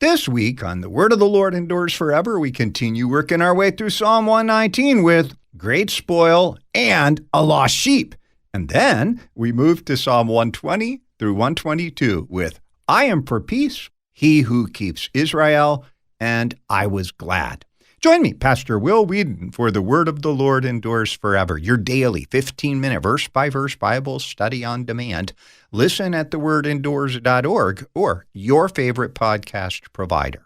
This week on The Word of the Lord Endures Forever, we continue working our way through Psalm 119 with great spoil and a lost sheep. And then we move to Psalm 120 through 122 with I am for peace, he who keeps Israel, and I was glad. Join me, Pastor Will Whedon, for The Word of the Lord Endures Forever, your daily 15-minute verse-by-verse Bible study on demand. Listen at thewordendures.org or your favorite podcast provider.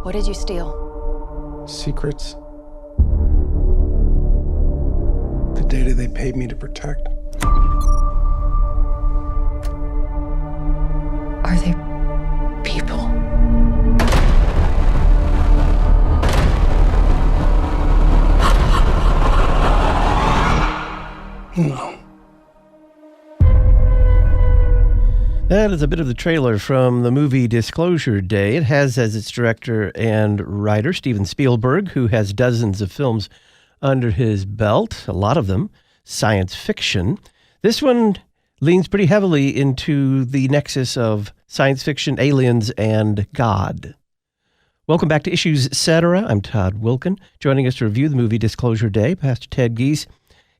What did you steal? Secrets. The data they paid me to protect. Are they people? No. That is a bit of the trailer from the movie Disclosure Day. It has as its director and writer Steven Spielberg, who has dozens of films under his belt, a lot of them science fiction. This one leans pretty heavily into the nexus of science fiction, aliens, and God. Welcome back to Issues Etc. I'm Todd Wilkin. Joining us to review the movie Disclosure Day, Pastor Ted Giese.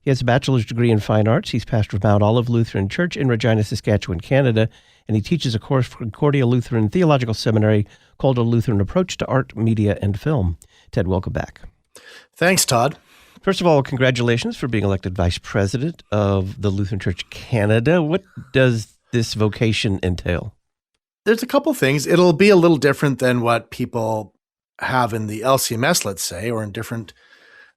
He has a bachelor's degree in fine arts. He's pastor of Mount Olive Lutheran Church in Regina, Saskatchewan, Canada, and he teaches a course for Concordia Lutheran Theological Seminary called A Lutheran Approach to Art, Media, and Film. Ted, welcome back. Thanks, Todd. First of all, congratulations for being elected vice president of the Lutheran Church Canada. What does this vocation entail? There's a couple things. It'll be a little different than what people have in the LCMS, let's say, or in different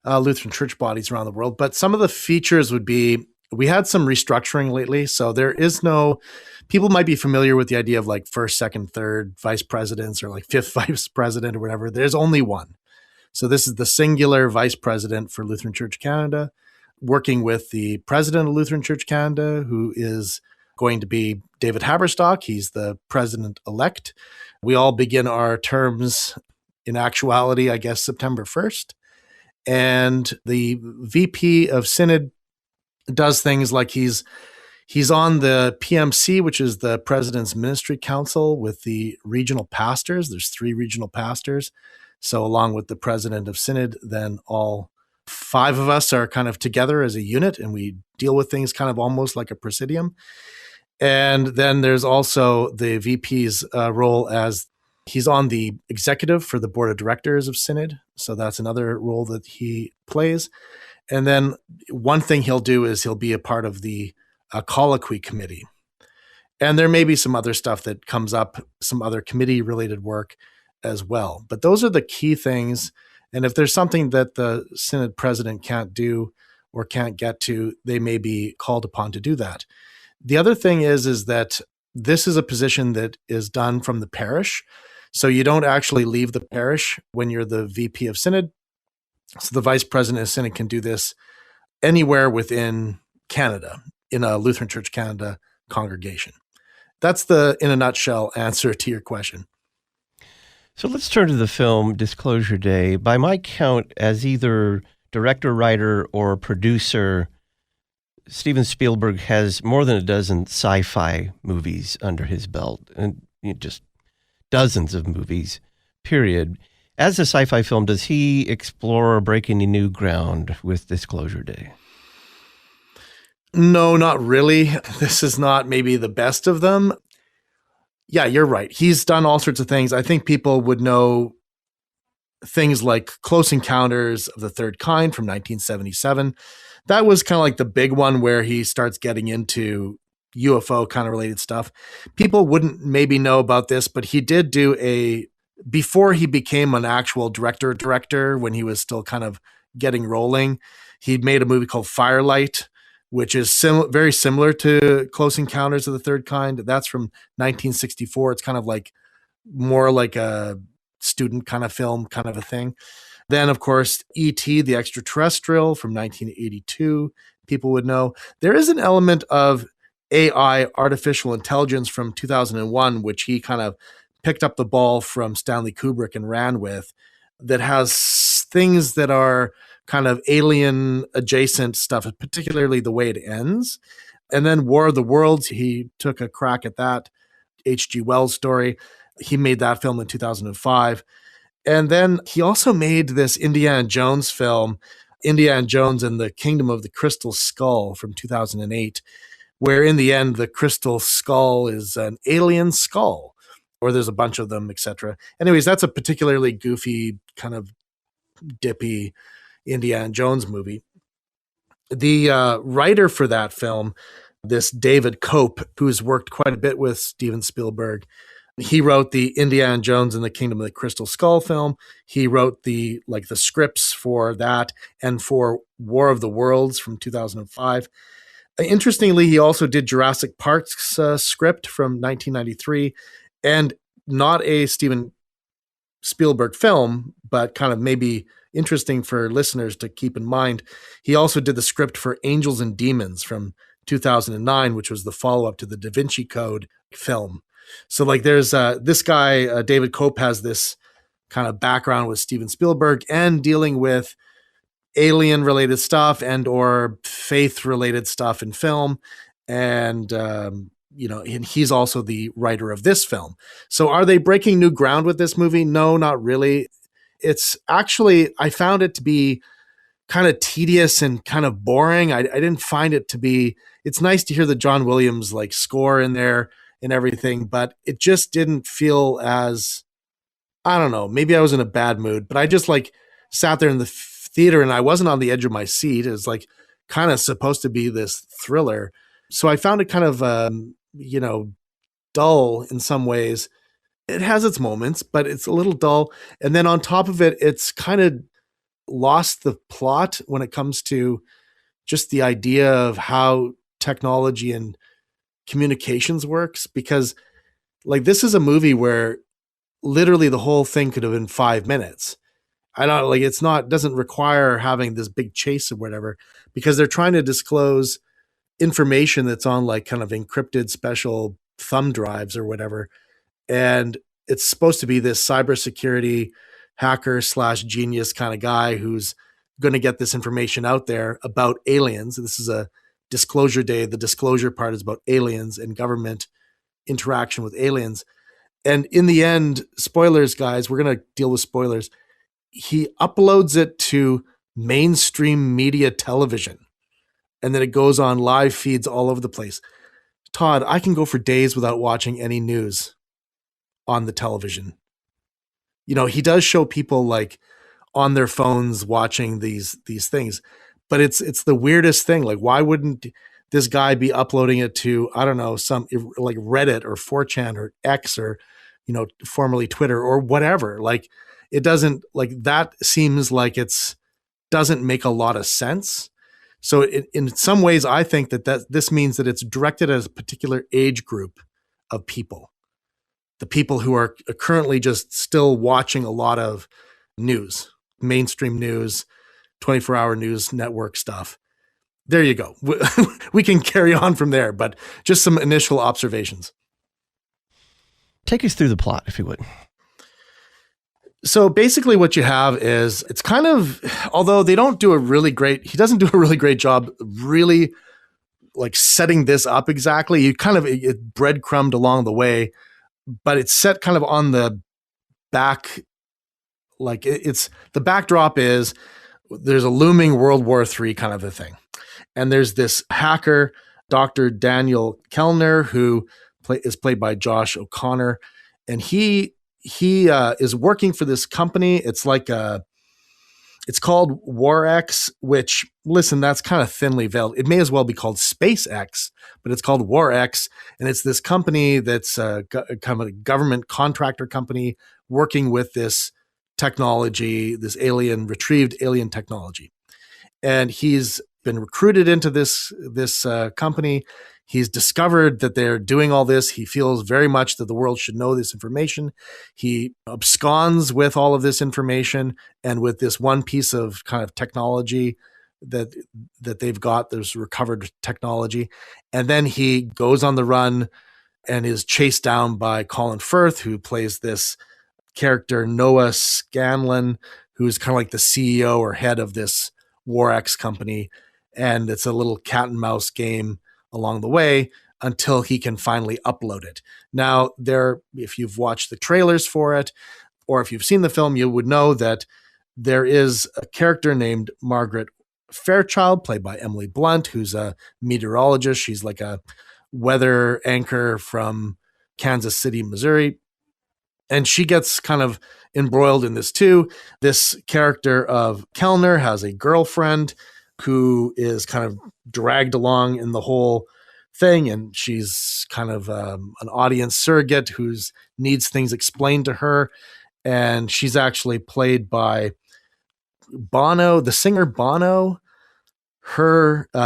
Lutheran church bodies around the world. But some of the features would be, we had some restructuring lately. So there is no, people might be familiar with the idea of like first, second, third vice presidents or like fifth vice president or whatever. There's only one. So this is the singular vice president for Lutheran Church Canada, working with the president of Lutheran Church Canada, who is going to be David Haberstock. He's the president-elect. We all begin our terms in actuality, I guess, September 1st. And the VP of Synod does things like he's on the PMC, which is the President's Ministry Council with the regional pastors. There's 3 regional pastors. So along with the President of Synod, then all 5 of us are kind of together as a unit, and we deal with things kind of almost like a presidium. And then there's also the VP's role as he's on the executive for the board of directors of Synod. So that's another role that he plays. And then one thing he'll do is he'll be a part of the colloquy committee. And there may be some other stuff that comes up, some other committee related work as well. But those are the key things. And if there's something that the Synod president can't do or can't get to, they may be called upon to do that. The other thing is that this is a position that is done from the parish. So you don't actually leave the parish when you're the VP of Synod. So the vice president of Synod can do this anywhere within Canada in a Lutheran Church Canada congregation. That's the, in a nutshell, answer to your question. So let's turn to the film Disclosure Day. By my count, as either director, writer, or producer, Steven Spielberg has more than a dozen sci-fi movies under his belt, and just dozens of movies, period. As a sci-fi film, does he explore or break any new ground with Disclosure Day? No, not really. This is not maybe the best of them. Yeah, you're right. He's done all sorts of things. I think people would know things like Close Encounters of the Third Kind from 1977. That was kind of like the big one where he starts getting into UFO kind of related stuff. People wouldn't maybe know about this, but he did do before he became an actual director, when he was still kind of getting rolling, he'd made a movie called Firelight, which is very similar to Close Encounters of the Third Kind. That's from 1964. It's kind of like more like a student kind of film kind of a thing. Then, of course, E.T., the Extraterrestrial from 1982, people would know. There is an element of AI, artificial intelligence, from 2001, which he kind of picked up the ball from Stanley Kubrick and ran with, that has things that are kind of alien adjacent stuff, particularly the way it ends. And then War of the Worlds, he took a crack at that H.G. Wells story. He made that film in 2005. And then he also made this Indiana Jones film, Indiana Jones and the Kingdom of the Crystal Skull from 2008, where in the end, the crystal skull is an alien skull, or there's a bunch of them, etc. Anyways, that's a particularly goofy, kind of dippy Indiana Jones movie. The writer for that film, this David Cope, who's worked quite a bit with Steven Spielberg, he wrote the Indiana Jones and the Kingdom of the Crystal Skull film. He wrote the scripts for that and for War of the Worlds from 2005. Interestingly, he also did Jurassic Park's script from 1993, and not a Steven Spielberg film, but kind of maybe interesting for listeners to keep in mind. He also did the script for Angels and Demons from 2009, which was the follow-up to the Da Vinci Code film. So there's this guy, David Cope, has this kind of background with Steven Spielberg and dealing with alien related stuff and or faith related stuff in film. And, and he's also the writer of this film. So are they breaking new ground with this movie? No, not really. It's actually, I found it to be kind of tedious and kind of boring. I didn't find it to be, it's nice to hear the John Williams score in there and everything, but it just didn't feel as, I don't know, maybe I was in a bad mood, but I just sat there in the theater and I wasn't on the edge of my seat. It's kind of supposed to be this thriller. So I found it kind of, dull in some ways. It has its moments, but it's a little dull. And then on top of it, it's kind of lost the plot when it comes to just the idea of how technology and communications works, because this is a movie where literally the whole thing could have been 5 minutes. I don't doesn't require having this big chase or whatever, because they're trying to disclose information that's on kind of encrypted special thumb drives or whatever. And it's supposed to be this cybersecurity hacker / genius kind of guy who's going to get this information out there about aliens. This is a disclosure day. The disclosure part is about aliens and government interaction with aliens. And in the end, spoilers, guys, we're going to deal with spoilers. He uploads it to mainstream media television, and then it goes on live feeds all over the place. Todd, I can go for days without watching any news on the television. He does show people on their phones watching these things, but it's the weirdest thing. Why wouldn't this guy be uploading it to, I don't know, some Reddit or 4chan or X or, formerly Twitter or whatever? It doesn't that seems it's doesn't make a lot of sense. So in some ways, I think that this means that it's directed at a particular age group of people, the people who are currently just still watching a lot of news, mainstream news, 24-hour news network stuff. There you go. We can carry on from there, but just some initial observations. Take us through the plot, if you would. So basically what you have is, it's kind of, although he doesn't do a really great job really setting this up exactly. You kind of, it breadcrumbed along the way, but it's set kind of on the back. It's the backdrop is there's a looming World War III kind of a thing. And there's this hacker, Dr. Daniel Kellner, who is played by Josh O'Connor. And he is working for this company. It's it's called WarX, which, listen, that's kind of thinly veiled. It may as well be called SpaceX, but it's called WarX. And it's this company that's kind of a government contractor company working with this technology, this retrieved alien technology. And he's been recruited into this company. He's discovered that they're doing all this. He feels very much that the world should know this information. He absconds with all of this information and with this one piece of kind of technology that they've got, there's recovered technology. And then he goes on the run and is chased down by Colin Firth, who plays this character, Noah Scanlon, who's kind of like the CEO or head of this WarX company. And it's a little cat and mouse game along the way. until he can finally upload it. Now, if you've watched the trailers for it, or if you've seen the film, you would know that there is a character named Margaret Fairchild, played by Emily Blunt, who's a meteorologist. She's like a weather anchor from Kansas City, Missouri. And she gets kind of embroiled in this too. This character of Kellner has a girlfriend who is kind of dragged along in the whole thing. And she's kind of an audience surrogate who needs things explained to her. And she's actually played by Bono, the singer Bono,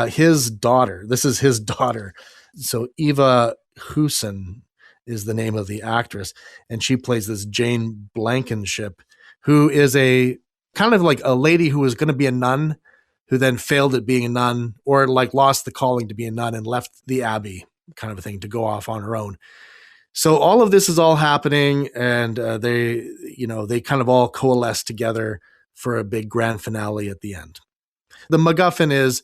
his daughter. This is his daughter. So Eva Hewson is the name of the actress, and she plays this Jane Blankenship, who is a kind of like a lady who was going to be a nun, who then failed at being a nun, or like lost the calling to be a nun and left the abbey, kind of a thing, to go off on her own. So all of this is all happening, and they kind of all coalesce together for a big grand finale at the end. The MacGuffin is,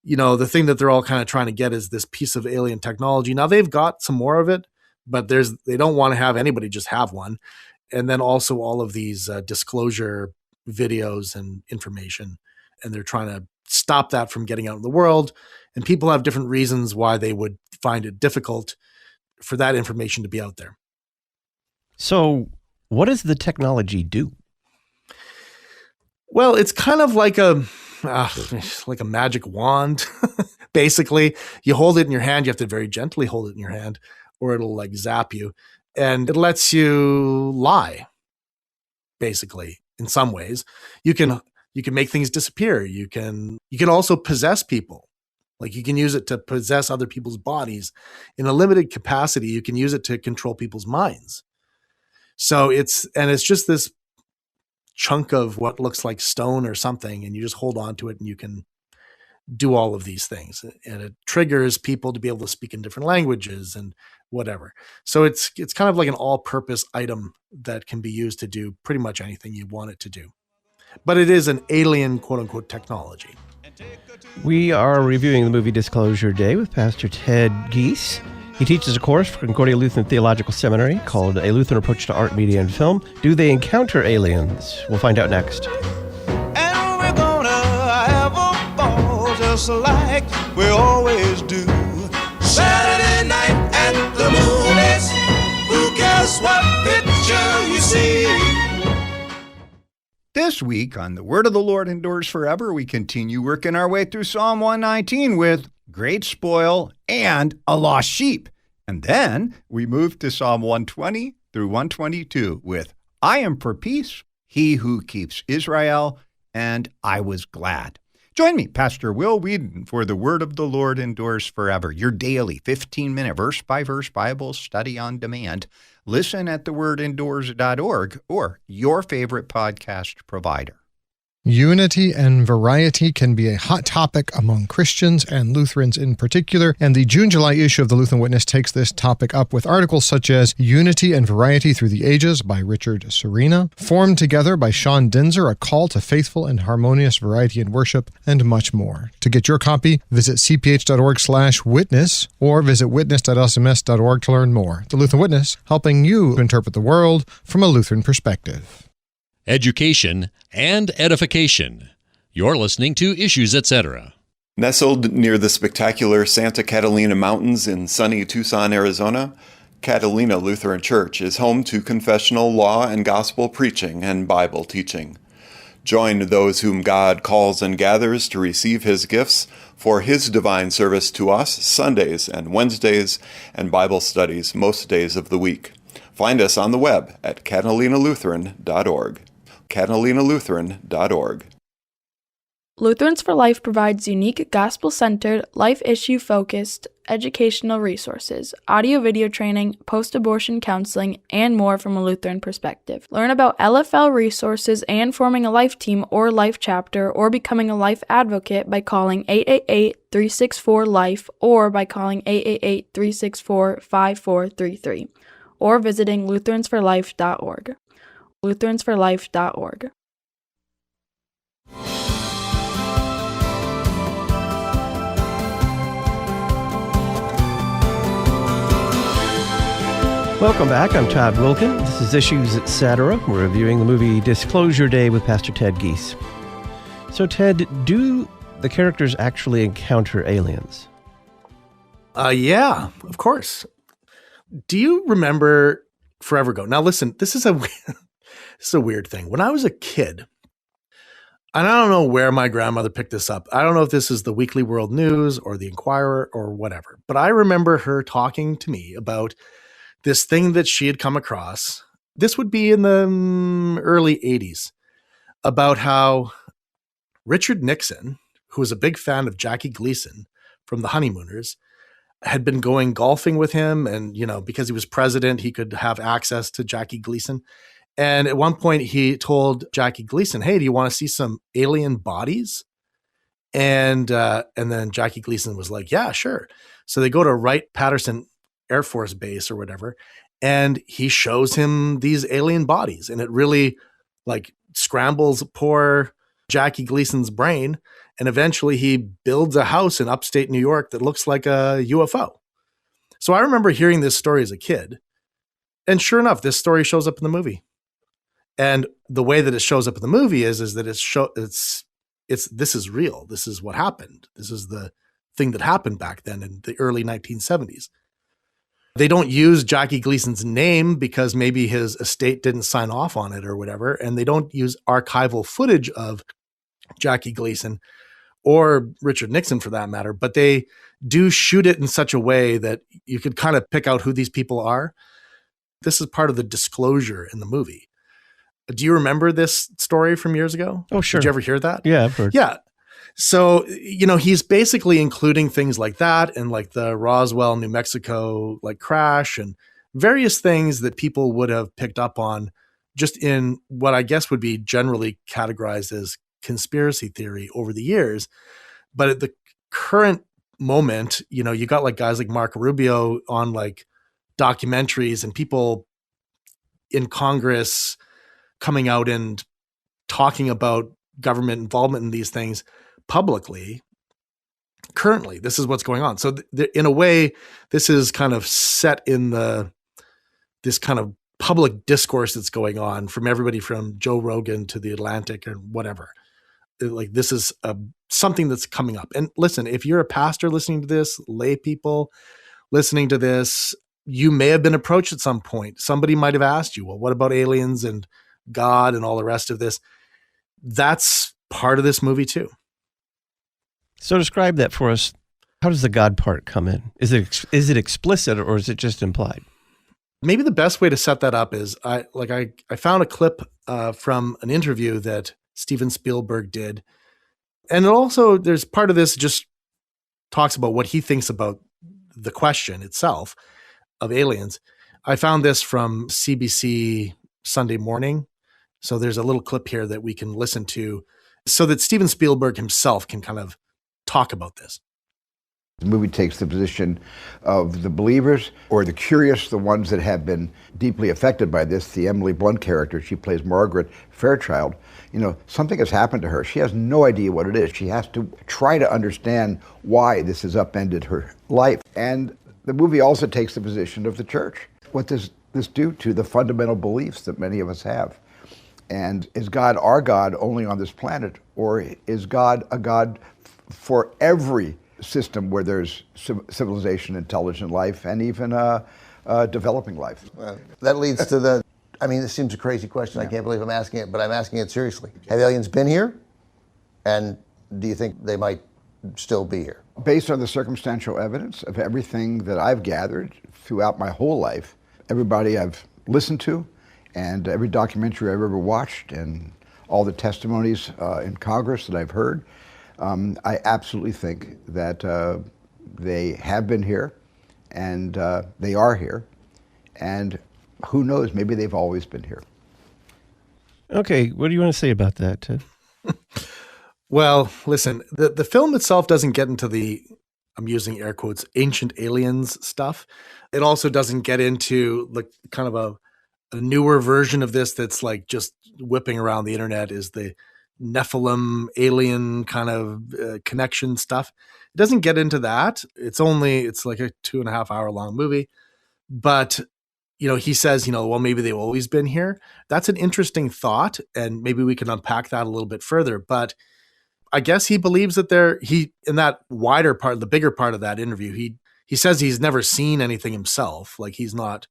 the thing that they're all kind of trying to get is this piece of alien technology. Now they've got some more of it, but they don't want to have anybody just have one. And then also all of these disclosure videos and information, and they're trying to stop that from getting out in the world. And people have different reasons why they would find it difficult for that information to be out there. So what does the technology do? Well, it's kind of like a magic wand. Basically, you hold it in your hand. You have to very gently hold it in your hand, or it'll like zap you. And it lets you lie, basically, in some ways. You can make things disappear. You can also possess people. Like, you can use it to possess other people's bodies. In a limited capacity, you can use it to control people's minds. So it's just this chunk of what looks like stone or something, and you just hold on to it, and you can do all of these things. And it triggers people to be able to speak in different languages and whatever. So it's kind of like an all-purpose item that can be used to do pretty much anything you want it to do. But it is an alien, quote-unquote, technology. We are reviewing the movie Disclosure Day with Pastor Ted Giese. He teaches a course for Concordia Lutheran Theological Seminary called A Lutheran Approach to Art, Media, and Film. Do they encounter aliens? We'll find out next. And we're gonna have a ball just like we always do. Saturday night at the movies. Who cares what picture you see? This week on The Word of the Lord Endures Forever, we continue working our way through Psalm 119 with Great Spoil and a Lost Sheep. And then we move to Psalm 120 through 122 with I Am for Peace, He Who Keeps Israel, and I Was Glad. Join me, Pastor Will Whedon, for The Word of the Lord Endures Forever, your daily 15-minute verse-by-verse Bible study on demand. Listen at thewordendures.org or your favorite podcast provider. Unity and variety can be a hot topic among Christians and Lutherans in particular, and the June-July issue of the Lutheran Witness takes this topic up with articles such as Unity and Variety Through the Ages by Richard Serena, Formed Together by Sean Dinzer, A Call to Faithful and Harmonious Variety in Worship, and much more. To get your copy, visit cph.org/witness or visit witness.lcms.org to learn more. The Lutheran Witness, helping you interpret the world from a Lutheran perspective. Education and edification. You're listening to Issues, Etc. Nestled near the spectacular Santa Catalina Mountains in sunny Tucson, Arizona, Catalina Lutheran Church is home to confessional law and gospel preaching and Bible teaching. Join those whom God calls and gathers to receive His gifts for His divine service to us Sundays and Wednesdays and Bible studies most days of the week. Find us on the web at catalinalutheran.org. catalinalutheran.org. Lutherans for Life provides unique gospel-centered, life issue-focused educational resources, audio-video training, post-abortion counseling, and more from a Lutheran perspective. Learn about LFL resources and forming a life team or life chapter or becoming a life advocate by calling 888-364-LIFE or by calling 888-364-5433 or visiting lutheransforlife.org. lutheransforlife.org. Welcome back. I'm Todd Wilkin. This is Issues Etc. We're reviewing the movie Disclosure Day with Pastor Ted Giese. So, Ted, do the characters actually encounter aliens? Yeah, of course. Do you remember forever ago? Now, listen, this is a weird thing. When I was a kid, and I don't know where my grandmother picked this up. I don't know if this is the Weekly World News or the Inquirer or whatever, but I remember her talking to me about this thing that she had come across. This would be in the early 80s, about how Richard Nixon, who was a big fan of Jackie Gleason from The Honeymooners, had been going golfing with him. And, because he was president, he could have access to Jackie Gleason. And at one point he told Jackie Gleason, hey, do you want to see some alien bodies? And then Jackie Gleason was like, yeah, sure. So they go to Wright-Patterson Air Force Base or whatever, and he shows him these alien bodies. And it really scrambles poor Jackie Gleason's brain. And eventually he builds a house in upstate New York that looks like a UFO. So I remember hearing this story as a kid. And sure enough, this story shows up in the movie. And the way that it shows up in the movie is that this is real. This is what happened. This is the thing that happened back then in the early 1970s. They don't use Jackie Gleason's name because maybe his estate didn't sign off on it or whatever. And they don't use archival footage of Jackie Gleason or Richard Nixon for that matter, but they do shoot it in such a way that you could kind of pick out who these people are. This is part of the disclosure in the movie. Do you remember this story from years ago? Oh, sure. Did you ever hear that? Yeah, I've heard. Yeah. So, he's basically including things like that and like the Roswell, New Mexico, crash and various things that people would have picked up on just in what I guess would be generally categorized as conspiracy theory over the years. But at the current moment, you got guys like Marco Rubio on documentaries and people in Congress coming out and talking about government involvement in these things publicly. Currently, this is what's going on. So in a way, this is kind of set in this kind of public discourse that's going on from everybody from Joe Rogan to the Atlantic or whatever. This is something that's coming up. And listen, if you're a pastor listening to this, lay people listening to this, you may have been approached at some point. Somebody might have asked you, well, what about aliens and God and all the rest of this? That's part of this movie too. So describe that for us. How does the God part come in? Is it explicit or is it just implied? Maybe the best way to set that up is I found a clip from an interview that Steven Spielberg did. And also there's part of this just talks about what he thinks about the question itself of aliens. I found this from CBC Sunday Morning. So there's a little clip here that we can listen to so that Steven Spielberg himself can kind of talk about this. The movie takes the position of the believers or the curious, the ones that have been deeply affected by this. The Emily Blunt character, she plays Margaret Fairchild. Something has happened to her. She has no idea what it is. She has to try to understand why this has upended her life. And the movie also takes the position of the church. What does this do to the fundamental beliefs that many of us have? And is God our God only on this planet? Or is God a God for every system where there's civilization, intelligent life, and even developing life? Well, that leads to this seems a crazy question. Yeah. I can't believe I'm asking it, but I'm asking it seriously. Have aliens been here? And do you think they might still be here? Based on the circumstantial evidence of everything that I've gathered throughout my whole life, everybody I've listened to, and every documentary I've ever watched, and all the testimonies in Congress that I've heard, I absolutely think that they have been here, and they are here, and who knows, maybe they've always been here. Okay, what do you want to say about that, Ted? Well, listen, the film itself doesn't get into the, I'm using air quotes, ancient aliens stuff. It also doesn't get into kind of a newer version of this that's just whipping around the internet is the Nephilim alien kind of connection stuff. It doesn't get into that. It's like a 2.5 hour long movie, but he says, well, maybe they've always been here. That's an interesting thought, and maybe we can unpack that a little bit further. But I guess he believes that in that wider part, the bigger part of that interview, he says he's never seen anything himself. Like he's not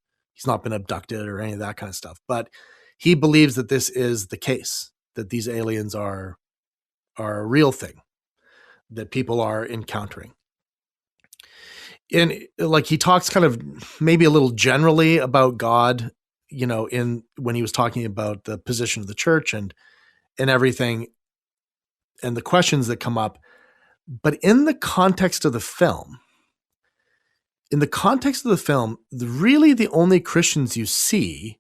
been abducted or any of that kind of stuff. But he believes that this is the case, that these aliens are a real thing that people are encountering. And like he talks kind of maybe a little generally about God, when he was talking about the position of the church and everything and the questions that come up. But in the context of the film, really the only Christians you see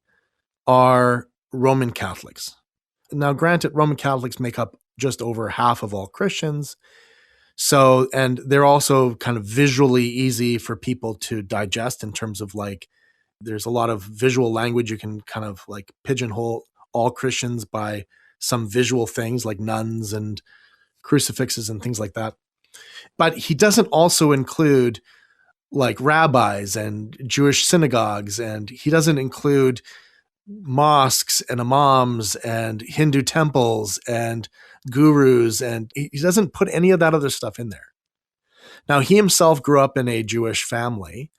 are Roman Catholics. Now, granted, Roman Catholics make up just over half of all Christians. So, and they're also kind of visually easy for people to digest in terms of like, there's a lot of visual language. You can kind of like pigeonhole all Christians by some visual things like nuns and crucifixes and things like that. But he doesn't also include like rabbis and Jewish synagogues, and he doesn't include mosques and imams and Hindu temples and gurus, and he doesn't put any of that other stuff in there. Now, he himself grew up in a Jewish family,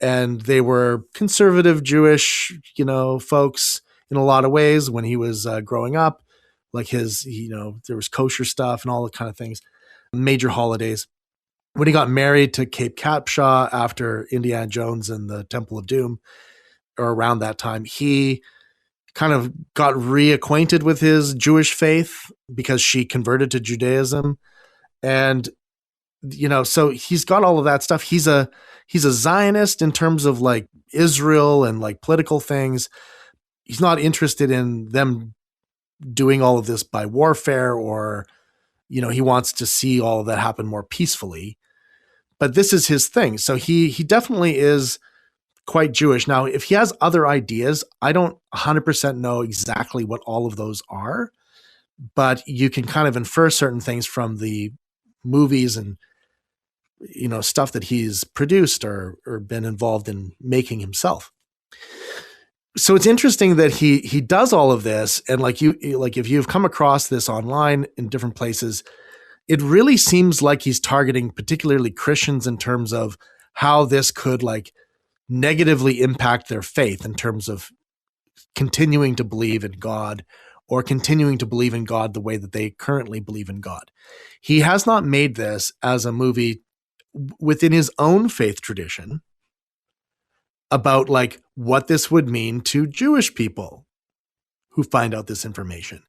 and they were conservative Jewish, folks in a lot of ways when he was growing up. Like there was kosher stuff and all the kind of things, major holidays. When he got married to Kate Capshaw after Indiana Jones and the Temple of Doom, or around that time, he kind of got reacquainted with his Jewish faith because she converted to Judaism. And, so he's got all of that stuff. He's a Zionist in terms of like Israel and like political things. He's not interested in them doing all of this by warfare, or, he wants to see all of that happen more peacefully. But this is his thing. So he definitely is quite Jewish. Now, if he has other ideas, I don't 100% know exactly what all of those are, but you can kind of infer certain things from the movies and, stuff that he's produced or been involved in making himself. So it's interesting that he does all of this. And if you've come across this online in different places, it really seems like he's targeting particularly Christians in terms of how this could like negatively impact their faith in terms of continuing to believe in God or continuing to believe in God the way that they currently believe in God. He has not made this as a movie within his own faith tradition about like what this would mean to Jewish people who find out this information.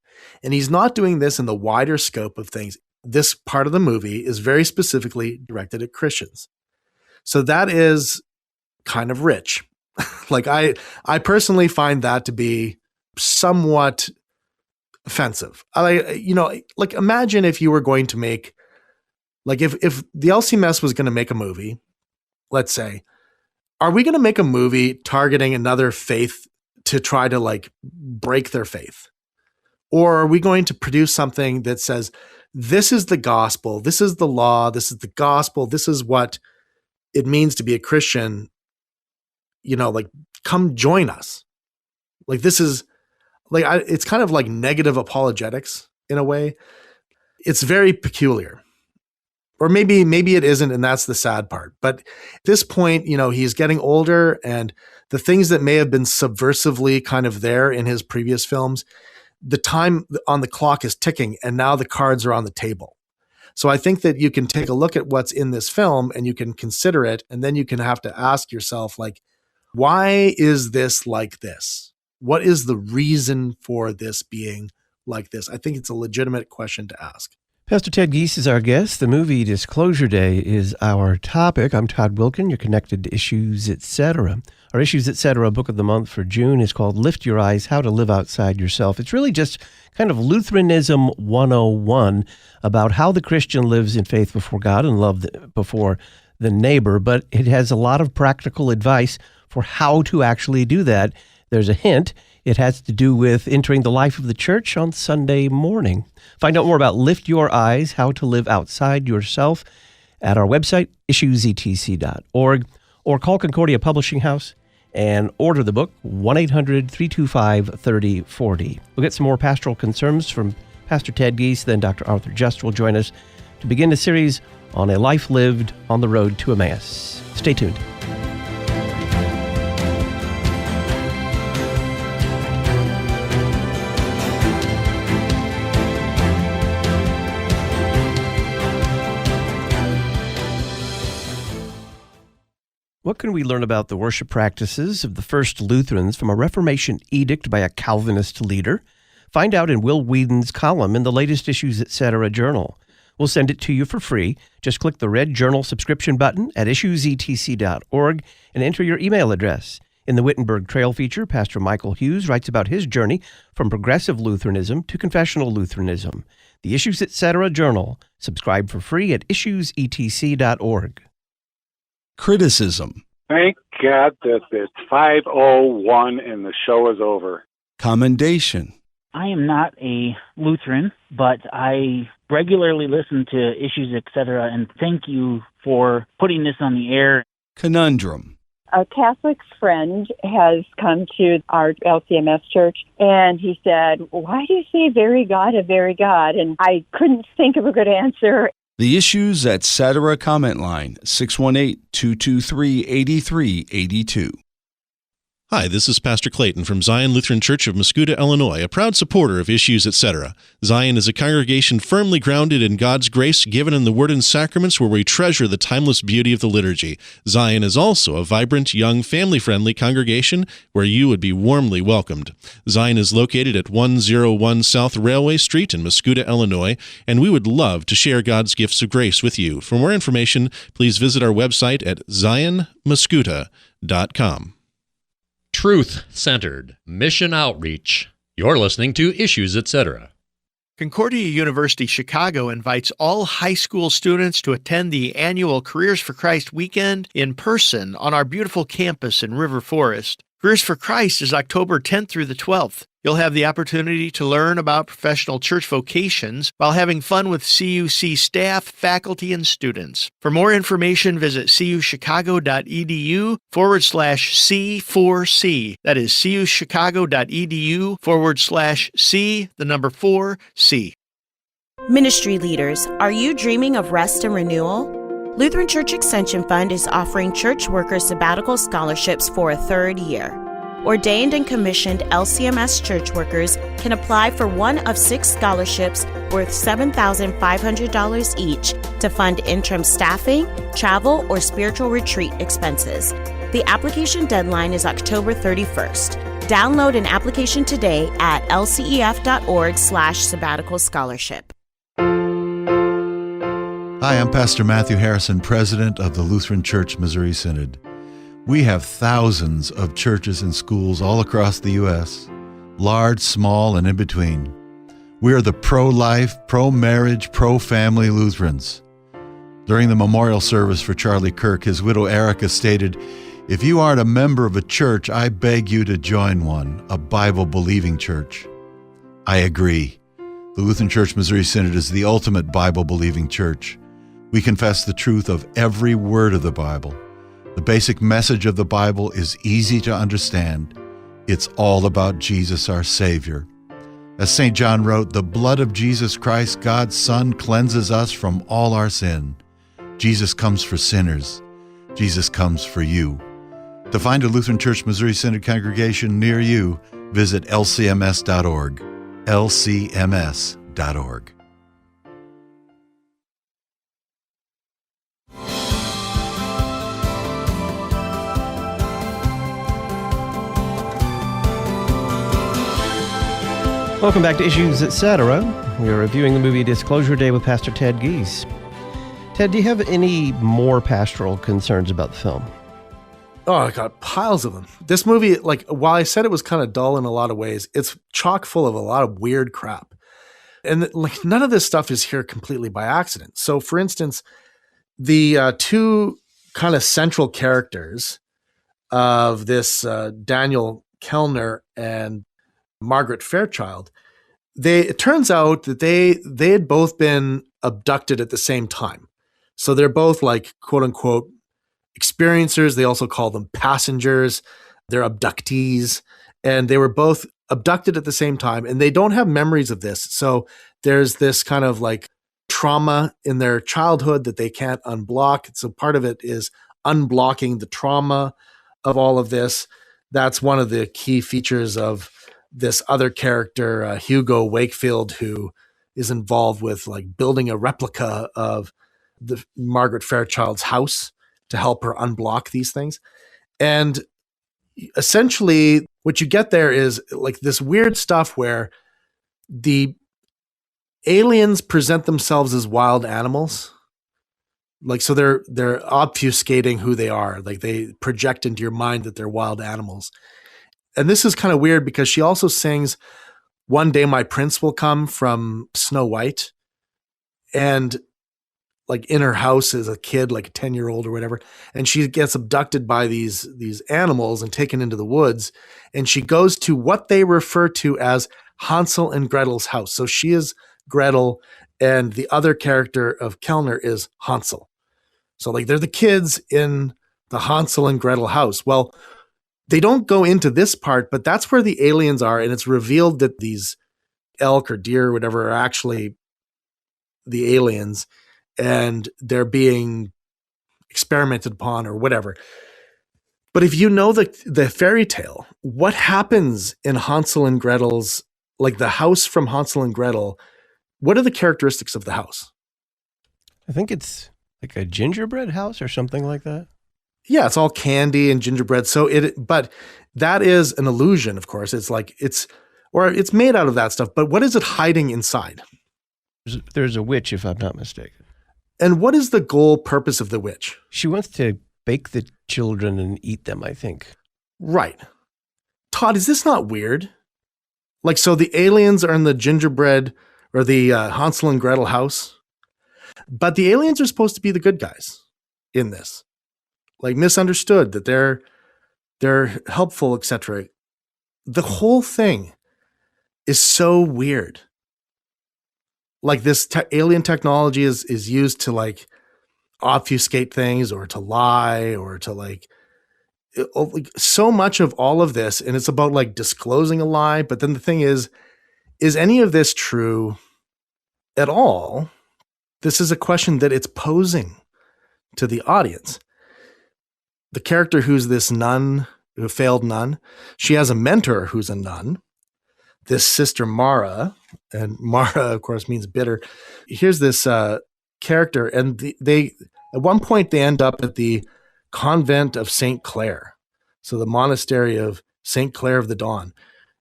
And he's not doing this in the wider scope of things. This part of the movie is very specifically directed at Christians. So that is kind of rich. Like I personally find that to be somewhat offensive. Like imagine if you were going to make, like if the LCMS was going to make a movie, let's say, are we going to make a movie targeting another faith to try to like break their faith? Or are we going to produce something that says, this is the gospel, this is the law, this is the gospel, this is what it means to be a Christian, like come join us. Like this is like, it's kind of like negative apologetics in a way. It's very peculiar. Or maybe it isn't, and that's the sad part. But at this point, he's getting older, and the things that may have been subversively kind of there in his previous films, the time on the clock is ticking, and now the cards are on the table. So I think that you can take a look at what's in this film, and you can consider it, and then you can have to ask yourself, like, why is this like this? What is the reason for this being like this? I think it's a legitimate question to ask. Pastor Ted Giese is our guest. The movie Disclosure Day is our topic. I'm Todd Wilkin. You're connected to Issues Etc. Our Issues Etc. book of the month for June is called Lift Your Eyes, How to Live Outside Yourself. It's really just kind of Lutheranism 101 about how the Christian lives in faith before God and love before the neighbor, but it has a lot of practical advice for how to actually do that. There's a hint. It has to do with entering the life of the church on Sunday morning. Find out more about Lift Your Eyes, How to Live Outside Yourself at our website, issuesetc.org, or call Concordia Publishing House and order the book, 1-800-325-3040. We'll get some more pastoral concerns from Pastor Ted Giese, then Dr. Arthur Just will join us to begin a series on a life lived on the road to Emmaus. Stay tuned. What can we learn about the worship practices of the first Lutherans from a Reformation edict by a Calvinist leader? Find out in Will Whedon's column in the latest Issues Etc. journal. We'll send it to you for free. Just click the red journal subscription button at issuesetc.org and enter your email address. In the Wittenberg Trail feature, Pastor Michael Hughes writes about his journey from progressive Lutheranism to confessional Lutheranism. The Issues Etc. journal. Subscribe for free at issuesetc.org. Criticism. Thank God that it's 5:01 and the show is over. Commendation. I am not a Lutheran, but I regularly listen to Issues Etc. and thank you for putting this on the air. Conundrum. A Catholic friend has come to our LCMS church, and he said, "Why do you say very God, a very God?" And I couldn't think of a good answer. The Issues Etc. comment line, 618-223-8382. Hi, this is Pastor Clayton from Zion Lutheran Church of Muscuda, Illinois, a proud supporter of Issues Etc. Zion is a congregation firmly grounded in God's grace given in the Word and Sacraments, where we treasure the timeless beauty of the liturgy. Zion is also a vibrant, young, family-friendly congregation where you would be warmly welcomed. Zion is located at 101 South Railway Street in Muscuda, Illinois, and we would love to share God's gifts of grace with you. For more information, please visit our website at zionmuscuda.com. Truth-centered mission outreach. You're listening to Issues Etc. Concordia University Chicago invites all high school students to attend the annual Careers for Christ weekend in person on our beautiful campus in River Forest. Careers for Christ is October 10th through the 12th. You'll have the opportunity to learn about professional church vocations while having fun with CUC staff, faculty, and students. For more information, visit cuchicago.edu/C4C. That is cuchicago.edu/C4C. Ministry leaders, are you dreaming of rest and renewal? Lutheran Church Extension Fund is offering church workers sabbatical scholarships for a third year. Ordained and commissioned LCMS church workers can apply for one of 6 scholarships worth $7,500 each to fund interim staffing, travel, or spiritual retreat expenses. The application deadline is October 31st. Download an application today at lcef.org/sabbatical scholarship. Hi, I'm Pastor Matthew Harrison, President of the Lutheran Church Missouri Synod. We have thousands of churches and schools all across the U.S., large, small, and in between. We are the pro-life, pro-marriage, pro-family Lutherans. During the memorial service for Charlie Kirk, his widow Erica stated, "If you aren't a member of a church, I beg you to join one, a Bible-believing church." I agree. The Lutheran Church Missouri Synod is the ultimate Bible-believing church. We confess the truth of every word of the Bible. The basic message of the Bible is easy to understand. It's all about Jesus, our Savior. As St. John wrote, "The blood of Jesus Christ, God's Son, cleanses us from all our sin." Jesus comes for sinners. Jesus comes for you. To find a Lutheran Church Missouri Synod congregation near you, visit lcms.org. lcms.org. Welcome back to Issues Etc. We are reviewing the movie Disclosure Day with Pastor Ted Giese. Ted, do you have any more pastoral concerns about the film? Oh, I got piles of them. This movie, while I said it was kind of dull in a lot of ways, it's chock full of a lot of weird crap. And none of this stuff is here completely by accident. So, for instance, the two kind of central characters of this Daniel Kellner and Margaret Fairchild, it turns out that they had both been abducted at the same time. So they're both quote unquote experiencers. They also call them passengers. They're abductees, and they were both abducted at the same time, and they don't have memories of this. So there's this kind of like trauma in their childhood that they can't unblock. So part of it is unblocking the trauma of all of this. That's one of the key features of this other character, Hugo Wakefield, who is involved with like building a replica of the Margaret Fairchild's house to help her unblock these things. And essentially what you get there is like this weird stuff where the aliens present themselves as wild animals. Like, so they're obfuscating who they are. Like they project into your mind that they're wild animals. And this is kind of weird because she also sings "One Day My Prince Will Come" from Snow White. And like in her house as a kid, like a 10-year-old or whatever. And she gets abducted by these animals and taken into the woods. And she goes to what they refer to as Hansel and Gretel's house. So she is Gretel and the other character of Kellner is Hansel. So like they're the kids in the Hansel and Gretel house. Well, they don't go into this part, but that's where the aliens are. And it's revealed that these elk or deer or whatever are actually the aliens, and they're being experimented upon or whatever. But if you know the fairy tale, what happens in Hansel and Gretel's, like the house from Hansel and Gretel, what are the characteristics of the house? I think it's like a gingerbread house or something like that. Yeah, it's all candy and gingerbread. But that is an illusion, of course. It's made out of that stuff. But what is it hiding inside? There's a witch, if I'm not mistaken. And what is the goal purpose of the witch? She wants to bake the children and eat them, I think. Right. Todd, is this not weird? Like, so the aliens are in the gingerbread or the Hansel and Gretel house, but the aliens are supposed to be the good guys in this. Like misunderstood, that they're helpful, etc. The whole thing is so weird. Like this alien technology is used to like obfuscate things or to lie or to like so much of all of this. And it's about like disclosing a lie. But then the thing is any of this true at all? This is a question that it's posing to the audience. The character who's this nun, a failed nun, she has a mentor who's a nun. This sister Mara, and Mara, of course, means bitter. Here's this character, and they at one point they end up at the convent of St. Clare, so the monastery of St. Clare of the Dawn.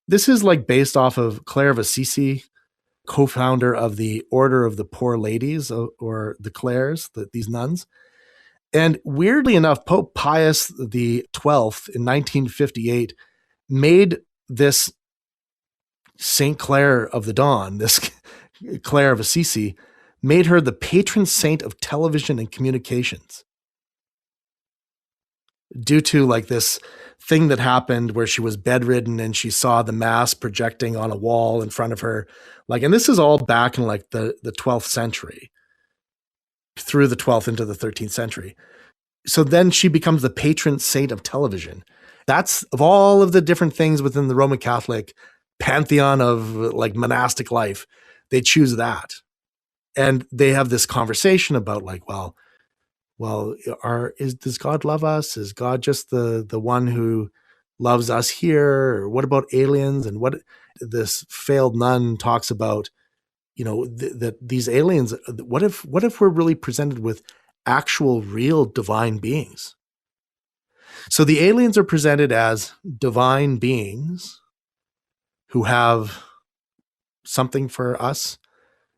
This is like based off of Clare of Assisi, co-founder of the Order of the Poor Ladies, or the Clares, these nuns. And weirdly enough, Pope Pius XII in 1958 made this St. Clare of the Dawn, this Clare of Assisi, made her the patron saint of television and communications. Due to like this thing that happened where she was bedridden and she saw the mass projecting on a wall in front of her. Like, and this is all back in like the 12th century, through the 12th into the 13th century. So then she becomes the patron saint of television. That's of all of the different things within the Roman Catholic pantheon of like monastic life, they choose that. And they have this conversation about like, does God love us? Is God just the one who loves us here? Or what about aliens? And what this failed nun talks about, that these aliens, what if we're really presented with actual real divine beings? So the aliens are presented as divine beings who have something for us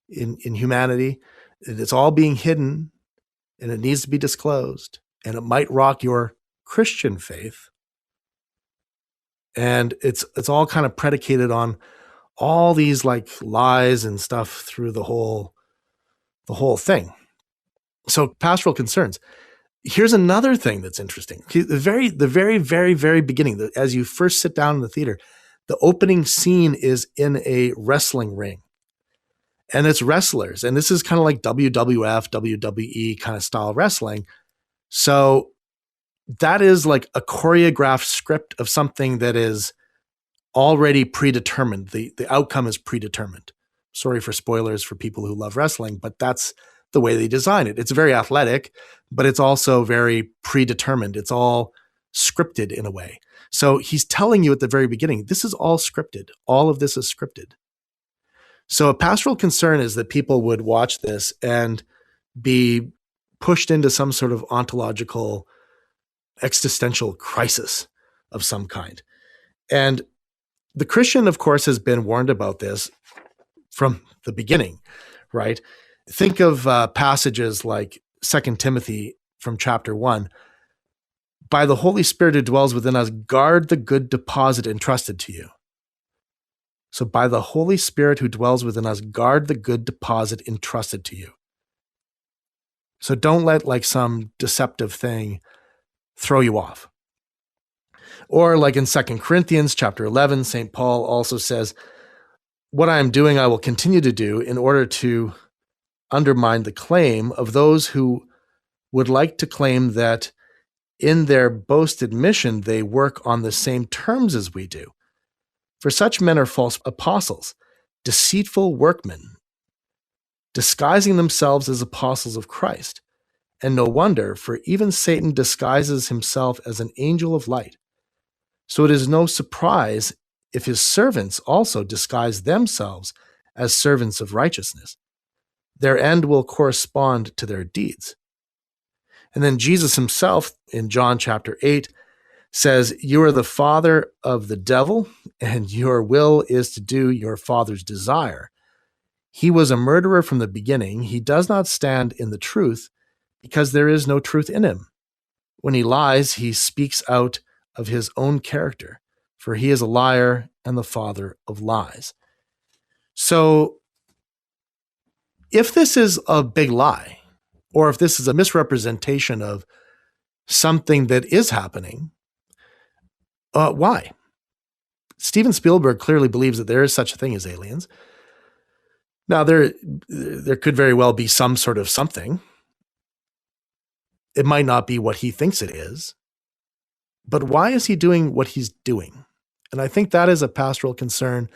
in humanity. It's all being hidden and it needs to be disclosed, and it might rock your Christian faith. And it's all kind of predicated on all these like lies and stuff through the whole thing. So pastoral concerns. Here's another thing that's interesting. The very, very, very beginning, as you first sit down in the theater, the opening scene is in a wrestling ring. And it's wrestlers. And this is kind of like WWF, WWE kind of style wrestling. So that is like a choreographed script of something that is already predetermined. The outcome is predetermined. Sorry for spoilers for people who love wrestling, but that's the way they design it. It's very athletic, but it's also very predetermined. It's all scripted in a way. So he's telling you at the very beginning, this is all scripted. All of this is scripted. So a pastoral concern is that people would watch this and be pushed into some sort of ontological, existential crisis of some kind. And the Christian, of course, has been warned about this from the beginning, right? Think of passages like 2 Timothy from chapter 1. By the Holy Spirit who dwells within us, guard the good deposit entrusted to you. So by the Holy Spirit who dwells within us, guard the good deposit entrusted to you. So don't let like some deceptive thing throw you off. Or like in 2 Corinthians chapter 11, St. Paul also says, what I am doing, I will continue to do in order to undermine the claim of those who would like to claim that in their boasted mission, they work on the same terms as we do. For such men are false apostles, deceitful workmen, disguising themselves as apostles of Christ. And no wonder, for even Satan disguises himself as an angel of light. So it is no surprise if his servants also disguise themselves as servants of righteousness. Their end will correspond to their deeds. And then Jesus himself in John chapter 8 says, you are the father of the devil, and your will is to do your father's desire. He was a murderer from the beginning. He does not stand in the truth because there is no truth in him. When he lies, he speaks out of his own character, for he is a liar and the father of lies. So if this is a big lie, or if this is a misrepresentation of something that is happening, why? Steven Spielberg clearly believes that there is such a thing as aliens. Now, there could very well be some sort of something. It might not be what he thinks it is. But why is he doing what he's doing? And I think that is a pastoral concern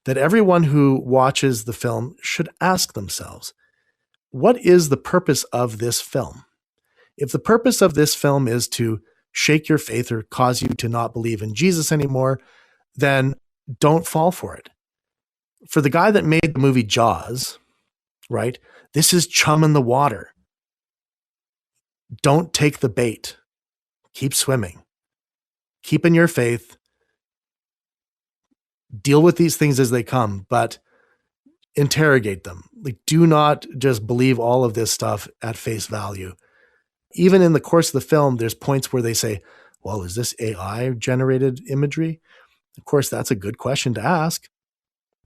that everyone who watches the film should ask themselves. What is the purpose of this film? If the purpose of this film is to shake your faith or cause you to not believe in Jesus anymore, then don't fall for it. For the guy that made the movie Jaws, right? This is chum in the water. Don't take the bait. Keep swimming. Keep in your faith. Deal with these things as they come, but interrogate them. Like, do not just believe all of this stuff at face value. Even in the course of the film, there's points where they say, well, is this AI generated imagery? Of course, that's a good question to ask,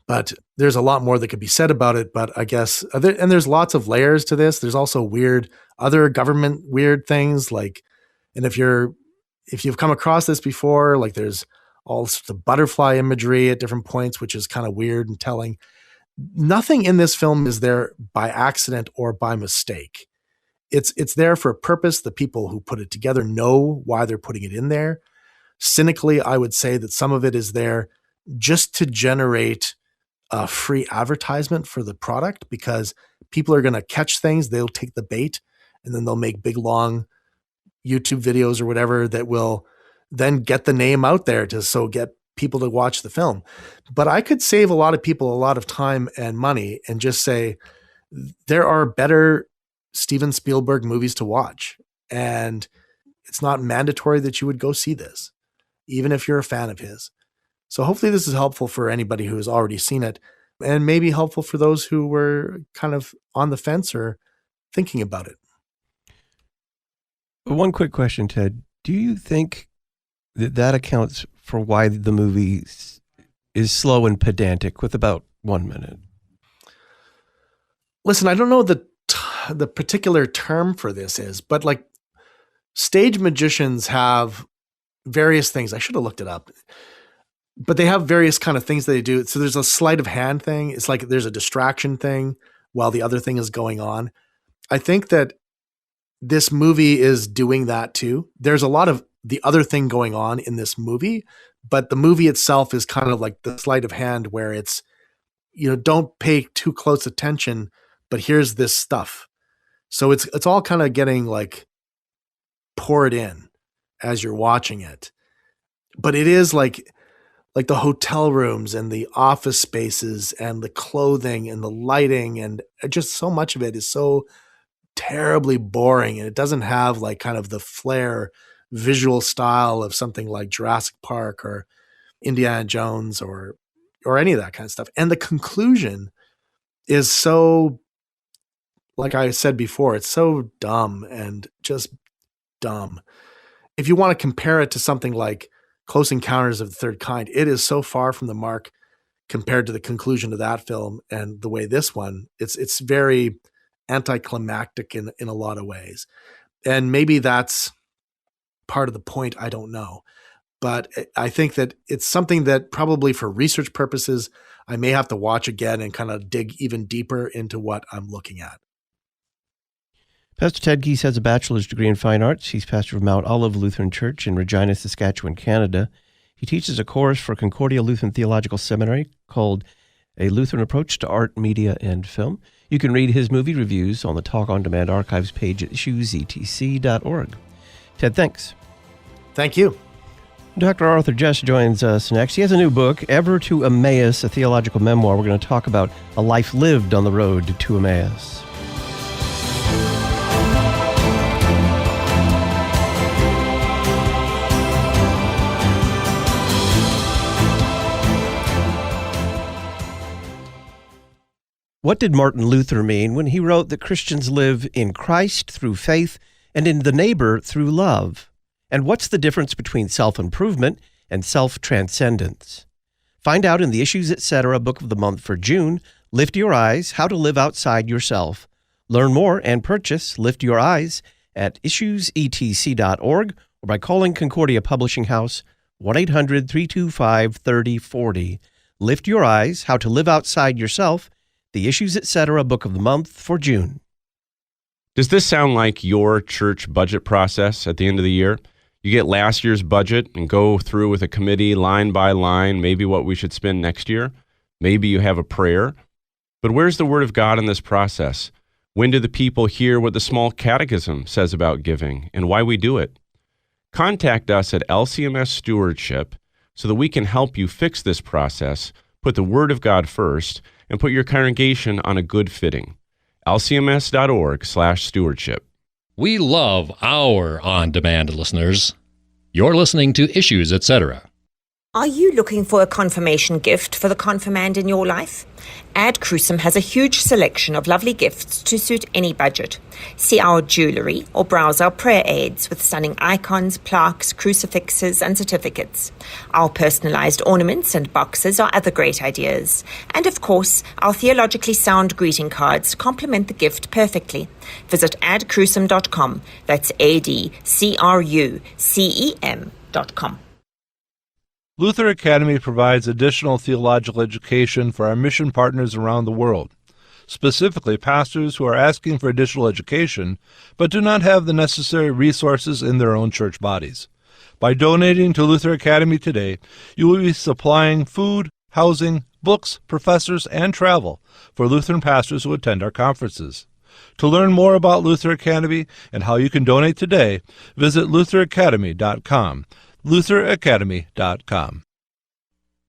but there's a lot more that could be said about it. But I guess, and there's lots of layers to this. There's also other government weird things like, and if you've come across this before, like there's all sorts of butterfly imagery at different points, which is kind of weird and telling. Nothing in this film is there by accident or by mistake. It's there for a purpose. The people who put it together know why they're putting it in there. Cynically, I would say that some of it is there just to generate a free advertisement for the product, because people are going to catch things, they'll take the bait, and then they'll make big, long YouTube videos or whatever that will then get the name out there to get people to watch the film. But I could save a lot of people a lot of time and money and just say, there are better Steven Spielberg movies to watch. And it's not mandatory that you would go see this, even if you're a fan of his. So hopefully this is helpful for anybody who has already seen it, and maybe helpful for those who were kind of on the fence or thinking about it. One quick question, Ted. Do you think that accounts for why the movie is slow and pedantic with about 1 minute? Listen, I don't know the particular term for this is, but like stage magicians have various things. I should have looked it up, but they have various kind of things that they do. So there's a sleight of hand thing. It's like there's a distraction thing while the other thing is going on. I think that this movie is doing that too. There's a lot of the other thing going on in this movie, but the movie itself is kind of like the sleight of hand where it's, don't pay too close attention, but here's this stuff. So it's all kind of getting like poured in as you're watching it. But it is like the hotel rooms and the office spaces and the clothing and the lighting, and just so much of it is so terribly boring, and it doesn't have like kind of the flair visual style of something like Jurassic Park or Indiana Jones or any of that kind of stuff. And the conclusion is so, like I said before, it's so dumb and just dumb. If you want to compare it to something like Close Encounters of the Third Kind, it is so far from the mark compared to the conclusion of that film. And the way this one, it's very anticlimactic in a lot of ways. And maybe that's part of the point, I don't know. But I think that it's something that probably for research purposes, I may have to watch again and kind of dig even deeper into what I'm looking at. Pastor Ted Giese has a bachelor's degree in fine arts. He's pastor of Mount Olive Lutheran Church in Regina, Saskatchewan, Canada. He teaches a course for Concordia Lutheran Theological Seminary called A Lutheran Approach to Art, Media, and Film. You can read his movie reviews on the Talk On Demand archives page at issuesetc.org. Ted, thanks. Thank you. Dr. Arthur Jess joins us next. He has a new book, Ever to Emmaus, a theological memoir. We're going to talk about a life lived on the road to Emmaus. What did Martin Luther mean when he wrote that Christians live in Christ through faith and in the neighbor through love? And what's the difference between self-improvement and self-transcendence? Find out in the Issues Etc. Book of the Month for June, Lift Your Eyes, How to Live Outside Yourself. Learn more and purchase Lift Your Eyes at issuesetc.org or by calling Concordia Publishing House 1-800-325-3040. Lift Your Eyes, How to Live Outside Yourself, the Issues Etc. Book of the Month for June. Does this sound like your church budget process at the end of the year? You get last year's budget and go through with a committee line by line, maybe what we should spend next year. Maybe you have a prayer. But where's the Word of God in this process? When do the people hear what the small catechism says about giving and why we do it? Contact us at LCMS Stewardship so that we can help you fix this process, put the Word of God first, and put your congregation on a good footing. lcms.org/stewardship. We love our on-demand listeners. You're listening to Issues, Etc. Are you looking for a confirmation gift for the confirmand in your life? Ad Crucem has a huge selection of lovely gifts to suit any budget. See our jewelry or browse our prayer aids with stunning icons, plaques, crucifixes, and certificates. Our personalized ornaments and boxes are other great ideas. And of course, our theologically sound greeting cards complement the gift perfectly. Visit adcrucem.com. That's ADCRUCEM.com. Luther Academy provides additional theological education for our mission partners around the world, specifically pastors who are asking for additional education but do not have the necessary resources in their own church bodies. By donating to Luther Academy today, you will be supplying food, housing, books, professors, and travel for Lutheran pastors who attend our conferences. To learn more about Luther Academy and how you can donate today, visit lutheracademy.com. lutheracademy.com.